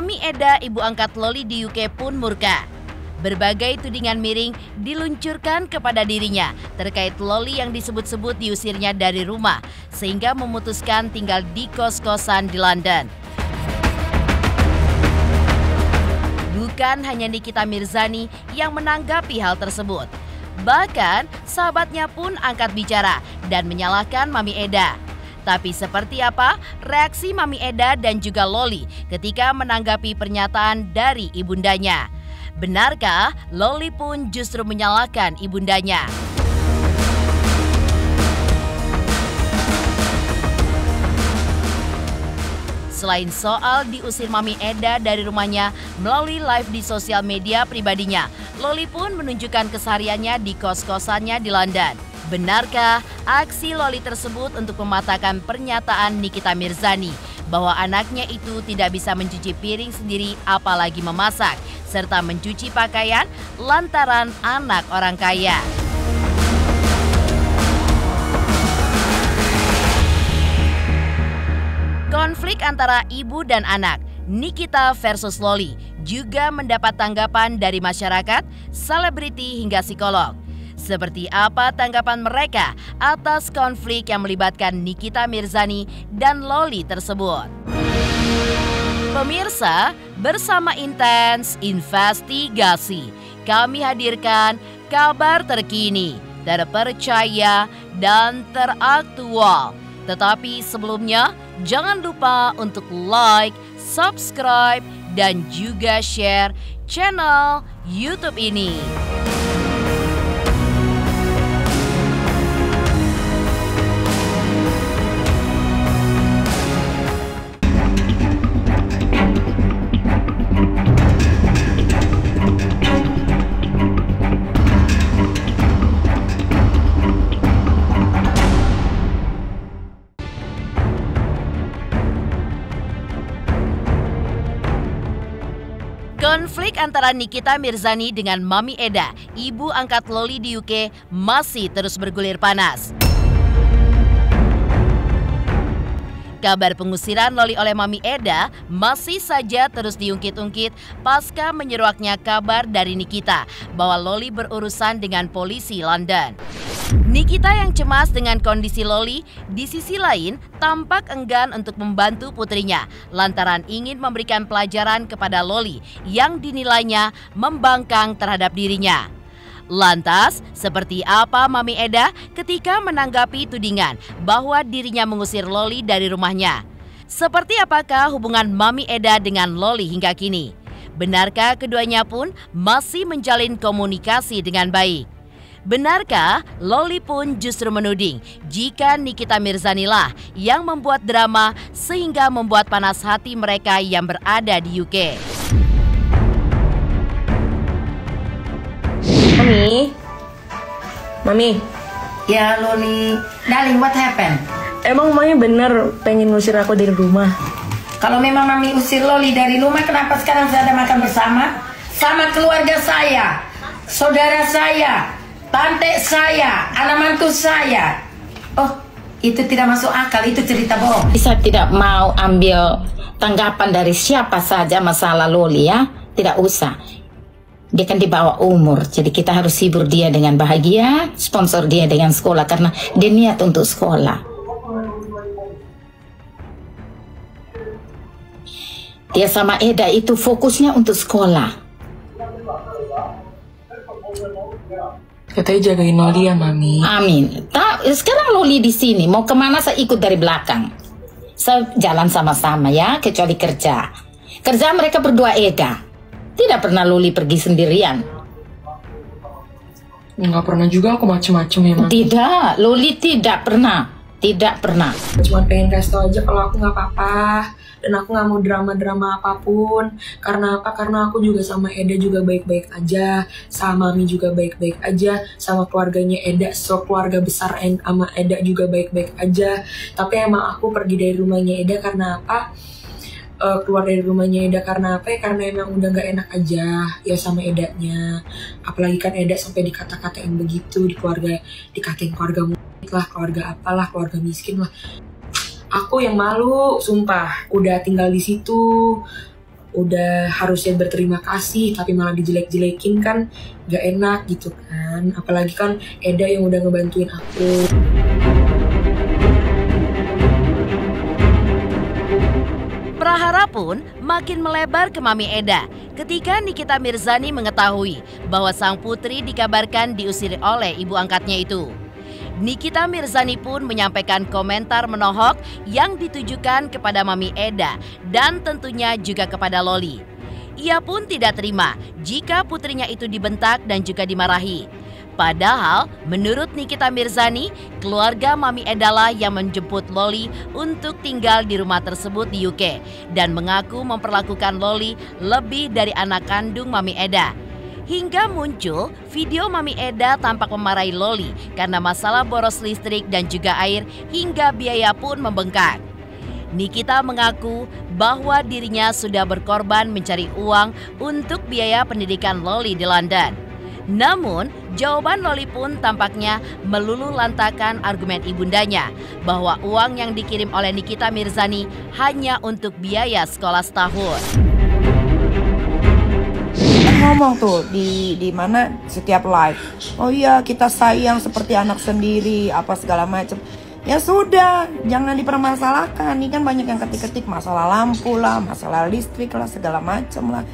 Mami Eda, ibu angkat Loli di UK pun murka. Berbagai tudingan miring diluncurkan kepada dirinya terkait Loli yang disebut-sebut diusirnya dari rumah sehingga memutuskan tinggal di kos-kosan di London. Bukan hanya Nikita Mirzani yang menanggapi hal tersebut. Bahkan sahabatnya pun angkat bicara dan menyalahkan Mami Eda. Tapi seperti apa reaksi Mami Eda dan juga Loli ketika menanggapi pernyataan dari ibundanya? Benarkah Loli pun justru menyalahkan ibundanya? Selain soal diusir Mami Eda dari rumahnya melalui live di sosial media pribadinya, Loli pun menunjukkan kesehariannya di kos-kosannya di London. Benarkah aksi Loli tersebut untuk mematahkan pernyataan Nikita Mirzani bahwa anaknya itu tidak bisa mencuci piring sendiri apalagi memasak, serta mencuci pakaian lantaran anak orang kaya? Konflik antara ibu dan anak, Nikita versus Loli, juga mendapat tanggapan dari masyarakat, selebriti hingga psikolog. Seperti apa tanggapan mereka atas konflik yang melibatkan Nikita Mirzani dan Loli tersebut? Pemirsa, bersama Intens Investigasi, kami hadirkan kabar terkini, terpercaya, dan teraktual. Tetapi sebelumnya, jangan lupa untuk like, subscribe, dan juga share channel YouTube ini. Konflik antara Nikita Mirzani dengan Mami Eda, ibu angkat Loli di UK, masih terus bergulir panas. Kabar pengusiran Loli oleh Mami Eda masih saja terus diungkit-ungkit pasca menyeruaknya kabar dari Nikita bahwa Loli berurusan dengan polisi London. Nikita yang cemas dengan kondisi Loli, di sisi lain tampak enggan untuk membantu putrinya lantaran ingin memberikan pelajaran kepada Loli yang dinilainya membangkang terhadap dirinya. Lantas, seperti apa Mami Eda ketika menanggapi tudingan bahwa dirinya mengusir Loli dari rumahnya? Seperti apakah hubungan Mami Eda dengan Loli hingga kini? Benarkah keduanya pun masih menjalin komunikasi dengan baik? Benarkah Loli pun justru menuding jika Nikita Mirzani lah yang membuat drama sehingga membuat panas hati mereka yang berada di UK? Mami. Ya Loli, darling, what happened? Emang Mami bener pengen ngusir aku dari rumah? Kalau memang Mami usir Loli dari rumah, kenapa sekarang saya ada makan bersama? Sama keluarga saya, saudara saya, tante saya, anak mantu saya. Oh, itu tidak masuk akal, itu cerita bohong. Saya tidak mau ambil tanggapan dari siapa saja masalah Loli ya. Tidak usah. Dia kan di bawah umur, jadi kita harus hibur dia dengan bahagia, sponsor dia dengan sekolah karena dia niat untuk sekolah. Dia sama Eda itu fokusnya untuk sekolah. Katanya jagain Loli ya, Mami. Amin. Sekarang Loli di sini, mau kemana saya ikut dari belakang. Saya jalan sama-sama ya, kecuali kerja. Kerja mereka berdua Eda. Tidak pernah Loli pergi sendirian. Nggak pernah juga aku macem-macem ya, Mami. Tidak, Loli tidak pernah. Tidak pernah. Cuma pengen kasih tau aja kalau aku nggak apa-apa. Dan aku nggak mau drama-drama apapun. Karena apa? Karena aku juga sama Eda juga baik-baik aja. Sama Mami juga baik-baik aja. Sama keluarganya Eda, so keluarga besar sama Eda juga baik-baik aja. Tapi emang aku pergi dari rumahnya Eda karena apa? Keluar dari rumahnya Eda karena apa ya? Karena emang udah nggak enak aja ya sama Edanya. Apalagi kan Eda sampai dikata-katain begitu di keluarga, dikatain keluarga murid lah, keluarga apalah, keluarga miskin lah. Aku yang malu, sumpah. Udah tinggal di situ, udah harusnya berterima kasih tapi malah dijelek-jelekin kan gak enak gitu kan. Apalagi kan Eda yang udah ngebantuin aku. Prahara pun makin melebar ke Mami Eda ketika Nikita Mirzani mengetahui bahwa sang putri dikabarkan diusir oleh ibu angkatnya itu. Nikita Mirzani pun menyampaikan komentar menohok yang ditujukan kepada Mami Eda dan tentunya juga kepada Loli. Ia pun tidak terima jika putrinya itu dibentak dan juga dimarahi. Padahal menurut Nikita Mirzani, keluarga Mami Eda lah yang menjemput Loli untuk tinggal di rumah tersebut di UK dan mengaku memperlakukan Loli lebih dari anak kandung Mami Eda. Hingga muncul video Mami Eda tampak memarahi Loli karena masalah boros listrik dan juga air hingga biaya pun membengkak. Nikita mengaku bahwa dirinya sudah berkorban mencari uang untuk biaya pendidikan Loli di London. Namun, jawaban Loli pun tampaknya melulu lantakan argumen ibundanya bahwa uang yang dikirim oleh Nikita Mirzani hanya untuk biaya sekolah setahun. Ngomong tuh di mana setiap live, oh iya kita sayang seperti anak sendiri apa segala macam. Ya sudah, jangan dipermasalahkan. Ini kan banyak yang ketik-ketik masalah lampu lah, masalah listrik lah, segala macam lah.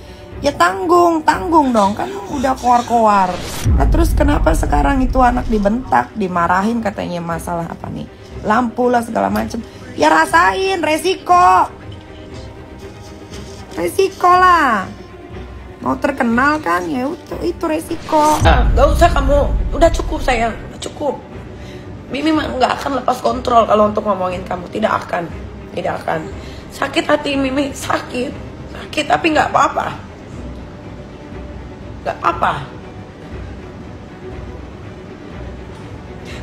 Ya tanggung dong, kan udah koar-koar. Nah, terus kenapa sekarang itu anak dibentak, dimarahin katanya masalah apa nih, lampu lah segala macam. Ya rasain resiko lah. Mau terkenal kan ya itu resiko. Gak usah kamu, udah cukup sayang, cukup. Mimi nggak akan lepas kontrol kalau untuk ngomongin kamu, tidak akan. Sakit hati Mimi, sakit tapi nggak apa-apa.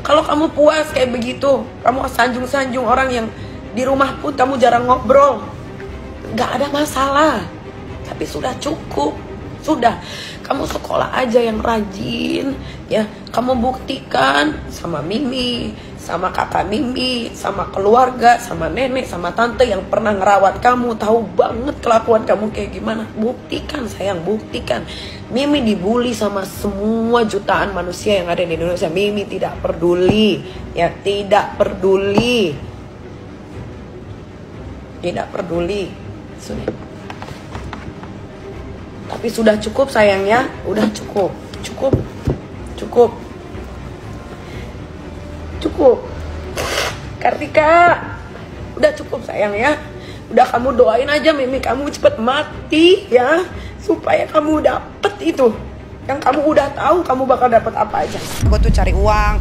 Kalau kamu puas kayak begitu, kamu sanjung-sanjung orang yang di rumah pun kamu jarang ngobrol, nggak ada masalah. Tapi sudah cukup, sudah. Kamu sekolah aja yang rajin, ya. Kamu buktikan sama Mimi, sama kakak Mimi, sama keluarga, sama nenek, sama tante yang pernah ngerawat kamu, tahu banget kelakuan kamu kayak gimana. Buktikan sayang, buktikan. Mimi dibully sama semua jutaan manusia yang ada di Indonesia. Mimi tidak peduli, ya, tidak peduli. Sudah. Tapi sudah cukup sayangnya, udah cukup. Kartika, udah cukup sayang ya. Udah kamu doain aja Mimi kamu cepet mati ya, supaya kamu dapet itu yang kamu udah tahu kamu bakal dapet apa aja. Gue tuh cari uang,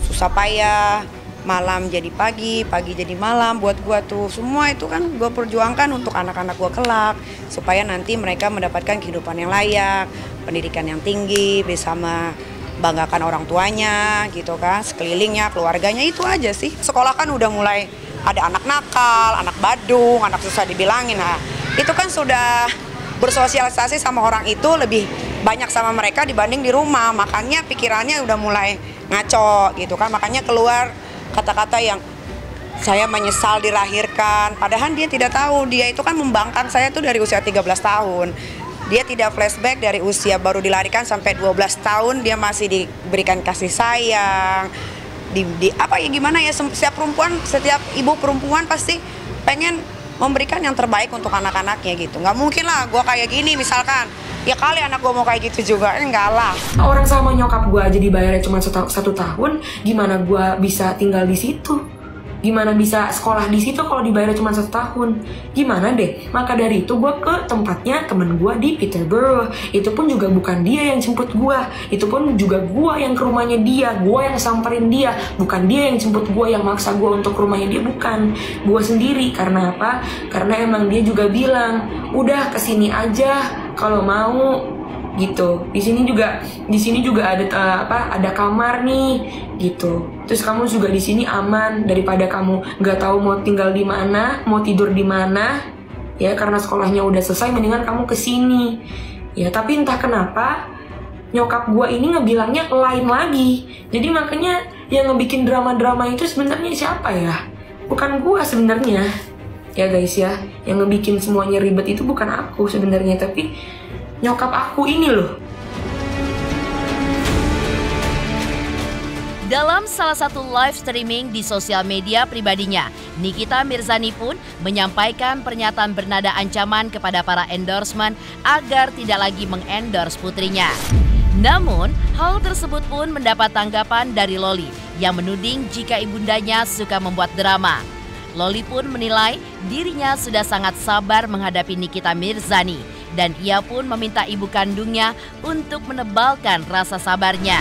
susah payah, malam jadi pagi, pagi jadi malam. Buat gue tuh semua itu kan gue perjuangkan untuk anak-anak gue kelak, supaya nanti mereka mendapatkan kehidupan yang layak, pendidikan yang tinggi, bisa membanggakan orang tuanya gitu kan, sekelilingnya, keluarganya. Itu aja sih. Sekolah kan udah mulai ada anak nakal, anak badung, anak susah dibilangin. Nah, itu kan sudah bersosialisasi sama orang itu lebih banyak sama mereka dibanding di rumah. Makanya pikirannya udah mulai ngaco gitu kan. Makanya keluar kata-kata yang saya menyesal dilahirkan. Padahal dia tidak tahu, dia itu kan membangkang saya tuh dari usia 13 tahun. Dia tidak flashback dari usia baru dilahirkan sampai 12 tahun dia masih diberikan kasih sayang. Apa ya gimana ya, setiap ibu perempuan pasti pengen memberikan yang terbaik untuk anak-anaknya gitu. Nggak mungkin lah gue kayak gini misalkan, ya kali anak gue mau kayak gitu juga, enggak lah. Orang sama nyokap gue aja dibayarnya cuma 1 tahun, gimana gue bisa tinggal di situ? Gimana bisa sekolah di situ kalau dibayarnya cuma 1 tahun? Gimana deh? Maka dari itu gue ke tempatnya temen gue di Peterborough. Itu pun juga bukan dia yang jemput gue. Itu pun juga gue yang ke rumahnya dia. Gue yang samperin dia. Bukan dia yang jemput gue, yang maksa gue untuk ke rumahnya dia. Bukan. Gue sendiri. Karena apa? Karena emang dia juga bilang, udah kesini aja kalau mau. Gitu. Di sini juga ada kamar nih gitu. Terus kamu juga di sini aman daripada kamu nggak tahu mau tinggal di mana, mau tidur di mana. Ya karena sekolahnya udah selesai, mendingan kamu kesini. Ya tapi entah kenapa nyokap gua ini ngebilangnya lain lagi. Jadi makanya yang ngebikin drama-drama itu sebenarnya siapa ya? Bukan gua sebenarnya. ya guys ya. Yang ngebikin semuanya ribet itu bukan aku sebenarnya, tapi nyokap aku ini loh. Dalam salah satu live streaming di sosial media pribadinya, Nikita Mirzani pun menyampaikan pernyataan bernada ancaman kepada para endorsement agar tidak lagi mengendorse putrinya. Namun, hal tersebut pun mendapat tanggapan dari Loli yang menuding jika ibundanya suka membuat drama. Loli pun menilai dirinya sudah sangat sabar menghadapi Nikita Mirzani dan ia pun meminta ibu kandungnya untuk menebalkan rasa sabarnya.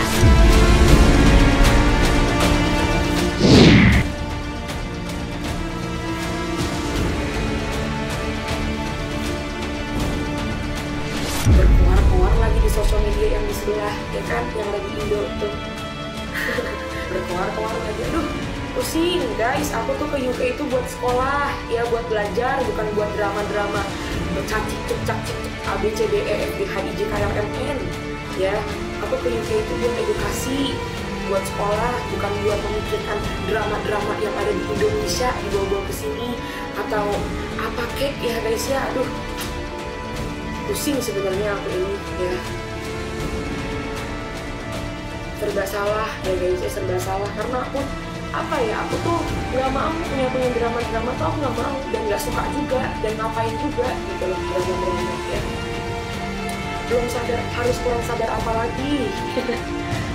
Berkoar-koar lagi di sosial media yang di sebelah, ya kan, yang lagi Indo tuh. Berkoar-koar lagi, aduh pusing guys. Aku tuh ke UK itu buat sekolah, ya buat belajar, bukan buat drama-drama cak-cik A B C D E F G H I J K L M N. Ya, aku ke UK itu buat edukasi, buat sekolah, bukan buat memikirkan drama-drama yang ada di Indonesia dibawa-bawa ke sini atau apa kek ya guys ya. Aduh, pusing sebenarnya aku ini ya. Serba salah ya guys ya, serba salah karena aku aku tuh nggak mau punya drama-drama tuh, aku nggak mau dan nggak suka juga dan ngapain juga gitu loh drama-drama ya. Belum sadar, harus kurang sadar apa lagi?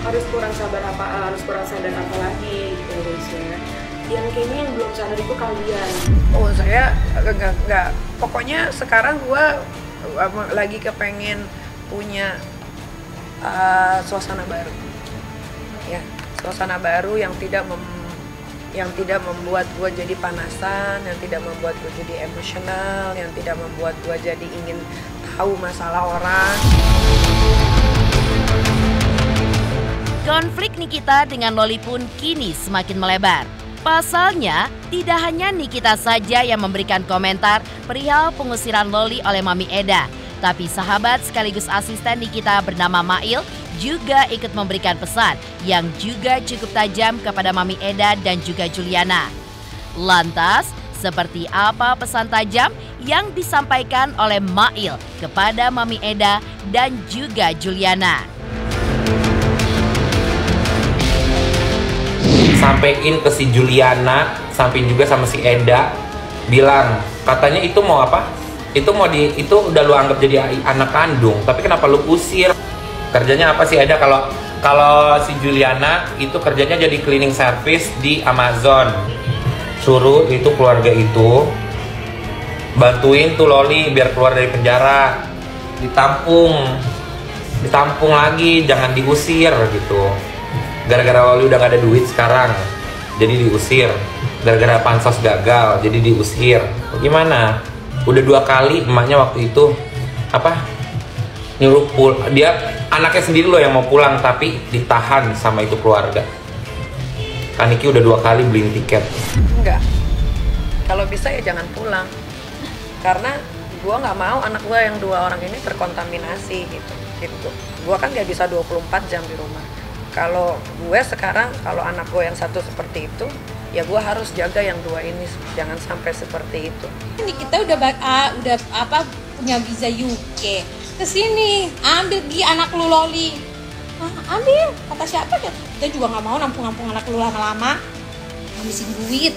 harus kurang sadar apa lagi gitu guys ya. Yang kayaknya yang belum sadar itu kalian. Oh saya nggak. Pokoknya sekarang gua lagi kepengen punya suasana baru. Ya, suasana baru yang tidak membuat gue jadi panasan, yang tidak membuat gue jadi emosional, yang tidak membuat gue jadi ingin tahu masalah orang. Konflik Nikita dengan Loli pun kini semakin melebar. Pasalnya, tidak hanya Nikita saja yang memberikan komentar perihal pengusiran Loli oleh Mami Eda, tapi sahabat sekaligus asisten Nikita bernama Mail juga ikut memberikan pesan yang juga cukup tajam kepada Mami Eda dan juga Juliana. Lantas, seperti apa pesan tajam yang disampaikan oleh Mail kepada Mami Eda dan juga Juliana? Sampein ke si Juliana, sampein juga sama si Eda, bilang katanya itu mau apa? Itu udah lu anggap jadi anak kandung, tapi kenapa lu usir? Kerjanya apa sih Eda? Kalau si Juliana itu kerjanya jadi cleaning service di Amazon. Suruh itu keluarga itu bantuin tuh Loli biar keluar dari penjara, ditampung lagi, jangan diusir gitu. Gara-gara Loli udah gak ada duit sekarang, jadi diusir. Gara-gara pansos gagal, jadi diusir. Gimana? Udah 2 kali emaknya waktu itu nyuruh dia anaknya sendiri loh yang mau pulang, tapi ditahan sama itu keluarga. Kaniki udah 2 kali beliin tiket. Enggak, kalau bisa ya jangan pulang, karena gua nggak mau anak gua yang 2 orang ini terkontaminasi gitu. Gua kan nggak bisa 24 jam di rumah. Kalau gue sekarang, kalau anak gue yang satu seperti itu, ya gue harus jaga yang 2 ini jangan sampai seperti itu. Ini kita udah punya visa UK. Kesini ambil anak lu Loli. Ambil, kata siapa ya? Kita juga nggak mau nampung anak lu lama-lama. Habisin duit.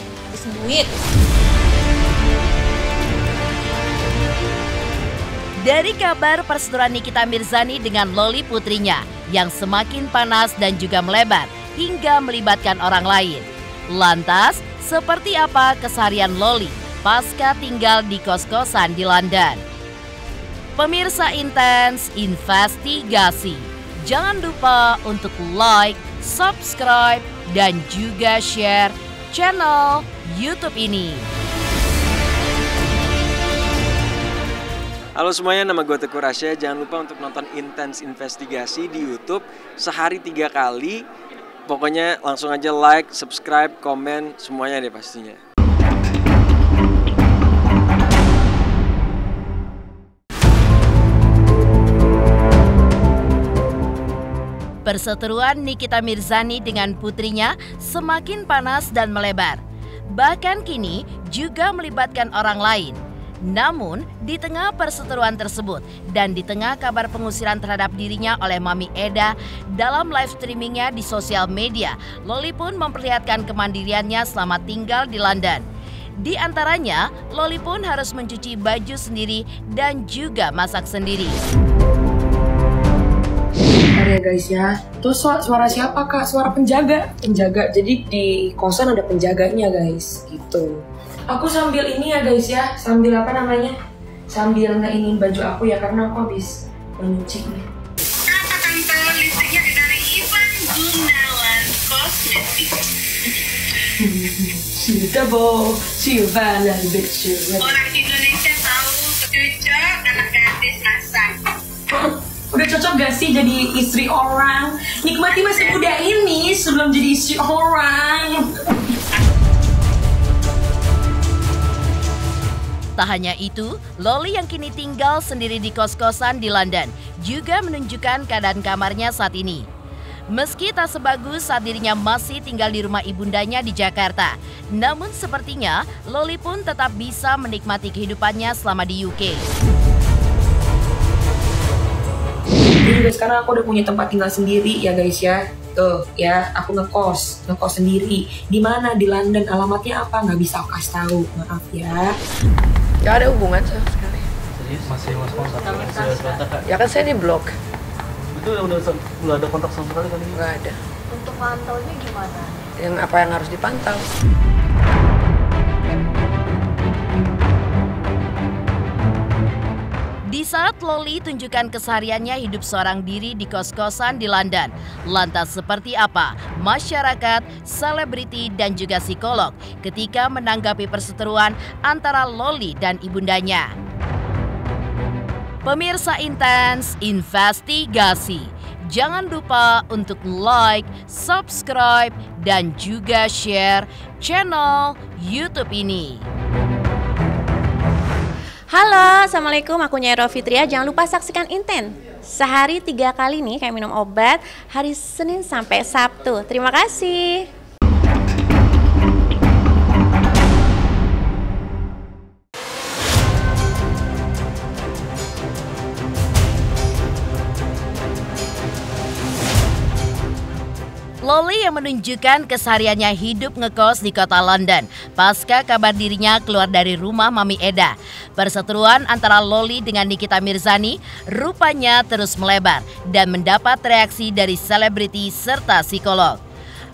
Dari kabar perseteruan Nikita Mirzani dengan Loli putrinya yang semakin panas dan juga melebar hingga melibatkan orang lain. Lantas, seperti apa keseharian Loli pasca tinggal di kos-kosan di London? Pemirsa Intens Investigasi, jangan lupa untuk like, subscribe, dan juga share channel YouTube ini. Halo semuanya, nama gue Teguh Rasya. Jangan lupa untuk nonton Intens Investigasi di YouTube sehari 3 kali. Pokoknya langsung aja like, subscribe, komen, semuanya deh pastinya. Perseteruan Nikita Mirzani dengan putrinya semakin panas dan melebar. Bahkan kini juga melibatkan orang lain. Namun, di tengah perseteruan tersebut dan di tengah kabar pengusiran terhadap dirinya oleh Mami Eda dalam live streamingnya di sosial media, Loli pun memperlihatkan kemandiriannya selama tinggal di London. Di antaranya, Loli pun harus mencuci baju sendiri dan juga masak sendiri. Ya guys ya, tuh suara siapa kak? Suara penjaga. Jadi di kosan ada penjaganya guys, gitu. Aku sambil ini ya guys ya, sambil apa namanya? Sambil ngeinin baju aku ya karena aku habis mencuci nih. Apa tante listriknya dari Ivan Gunawan Kosmetik? Suitable, Silvana Bitch. Orang Indonesia tahu cocok anak gadis masak. Udah cocok gak sih jadi istri orang? Nikmati masa muda ini sebelum jadi istri orang. Tak hanya itu, Loli yang kini tinggal sendiri di kos-kosan di London juga menunjukkan keadaan kamarnya saat ini. Meski tak sebagus saat dirinya masih tinggal di rumah ibundanya di Jakarta, namun sepertinya Loli pun tetap bisa menikmati kehidupannya selama di UK. Jadi guys, sekarang aku udah punya tempat tinggal sendiri ya guys ya. Tuh ya, aku ngekos sendiri. Di mana? Di London. Alamatnya apa? Nggak bisa aku kasih tahu. Maaf ya. Gak ada hubungan sama sekali. Serius? Masih mas kontak? Masih ada kontak kak? Ya kan saya di blok. Itu udah ada kontak sama sekali kan? Gak ada. Untuk pantaunya gimana? Yang apa yang harus dipantau? Di saat Loli tunjukkan kesehariannya hidup seorang diri di kos-kosan di London, lantas seperti apa masyarakat, selebriti, dan juga psikolog ketika menanggapi perseteruan antara Loli dan ibundanya? Pemirsa Intens Investigasi, jangan lupa untuk like, subscribe, dan juga share channel YouTube ini. Halo, Assalamualaikum, aku Nyai Fitria. Jangan lupa saksikan Inten. Sehari 3 kali nih kayak minum obat, hari Senin sampai Sabtu. Terima kasih. Loli yang menunjukkan kesehariannya hidup ngekos di kota London pasca kabar dirinya keluar dari rumah Mami Eda. Perseteruan antara Loli dengan Nikita Mirzani rupanya terus melebar dan mendapat reaksi dari selebriti serta psikolog.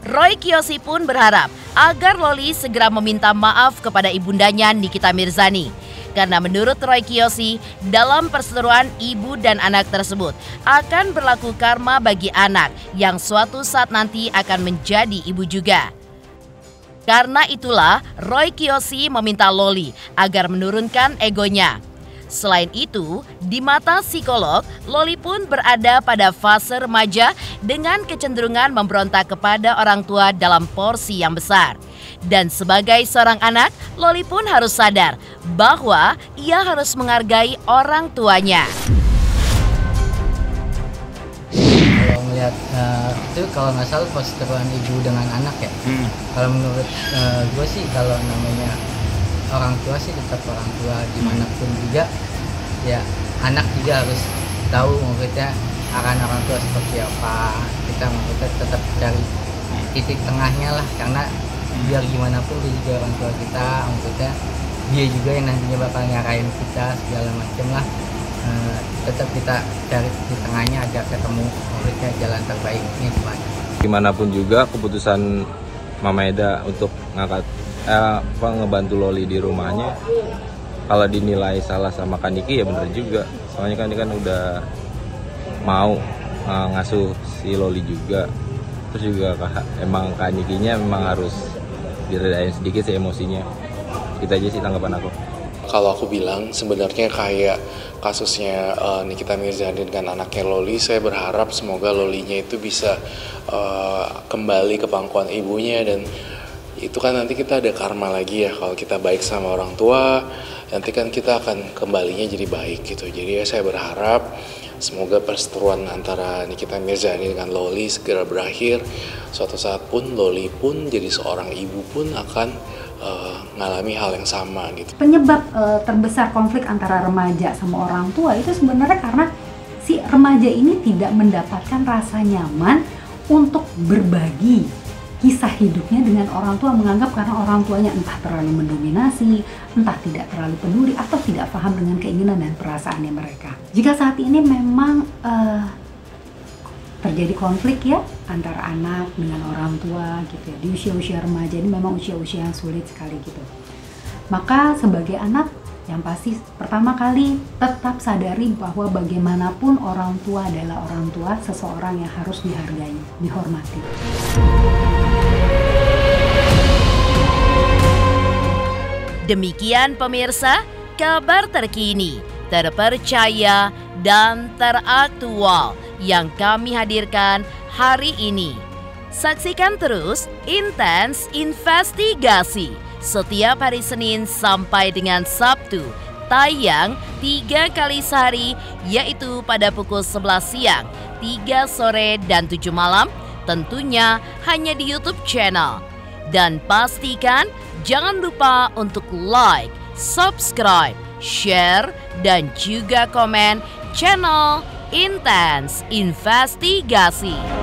Roy Kiyoshi pun berharap agar Loli segera meminta maaf kepada ibundanya Nikita Mirzani. Karena menurut Roy Kiyoshi, dalam perseteruan ibu dan anak tersebut akan berlaku karma bagi anak yang suatu saat nanti akan menjadi ibu juga. Karena itulah Roy Kiyoshi meminta Loli agar menurunkan egonya. Selain itu, di mata psikolog, Loli pun berada pada fase remaja dengan kecenderungan memberontak kepada orang tua dalam porsi yang besar. Dan sebagai seorang anak, Loli pun harus sadar bahwa ia harus menghargai orang tuanya. Kalau melihat itu kalau nggak salah perseteruan ibu dengan anak ya. Kalau menurut gue sih kalau namanya orang tua sih tetap orang tua dimanapun juga. Ya anak juga harus tahu maksudnya akan orang tua seperti apa. Kita tetap cari titik tengahnya lah, karena biar gimana pun dia juga orang tua kita, maksudnya dia juga yang nantinya bakal nyarain kita segala macam lah. Tetap kita cari di tengahnya agar ketemu maksudnya jalan terbaiknya gimana. Gimana pun juga keputusan Mama Eda untuk ngebantu Loli di rumahnya, kalau dinilai salah sama Kaniki ya bener juga. Soalnya kan udah mau ngasuh si Loli juga. Terus juga emang Kanikinya memang harus diredain sedikit sih emosinya. Kita aja sih tanggapan aku. Kalau aku bilang sebenarnya kayak kasusnya Nikita Mirzani dengan anaknya Loli, saya berharap semoga Lolinya itu bisa kembali ke pangkuan ibunya, dan itu kan nanti kita ada karma lagi ya, kalau kita baik sama orang tua nanti kan kita akan kembalinya jadi baik gitu. Jadi ya saya berharap semoga perseteruan antara Nikita Mirzani dengan Loli segera berakhir. Suatu saat pun Loli pun jadi seorang ibu pun akan ngalami hal yang sama gitu. Penyebab terbesar konflik antara remaja sama orang tua itu sebenarnya karena si remaja ini tidak mendapatkan rasa nyaman untuk berbagi kisah hidupnya dengan orang tua, menganggap karena orang tuanya entah terlalu mendominasi, entah tidak terlalu peduli, atau tidak paham dengan keinginan dan perasaannya mereka. Jika saat ini memang terjadi konflik ya antara anak dengan orang tua gitu ya, di usia-usia remaja ini memang usia-usia yang sulit sekali gitu. Maka sebagai anak yang pasti pertama kali tetap sadari bahwa bagaimanapun orang tua adalah orang tua, seseorang yang harus dihargai, dihormati. Demikian pemirsa, kabar terkini, terpercaya, dan teraktual yang kami hadirkan hari ini. Saksikan terus Intens Investigasi setiap hari Senin sampai dengan Sabtu, tayang 3 kali sehari, yaitu pada pukul 11 siang, 3 sore, dan 7 malam, tentunya hanya di YouTube channel. Dan pastikan jangan lupa untuk like, subscribe, share, dan juga komen channel Intens Investigasi.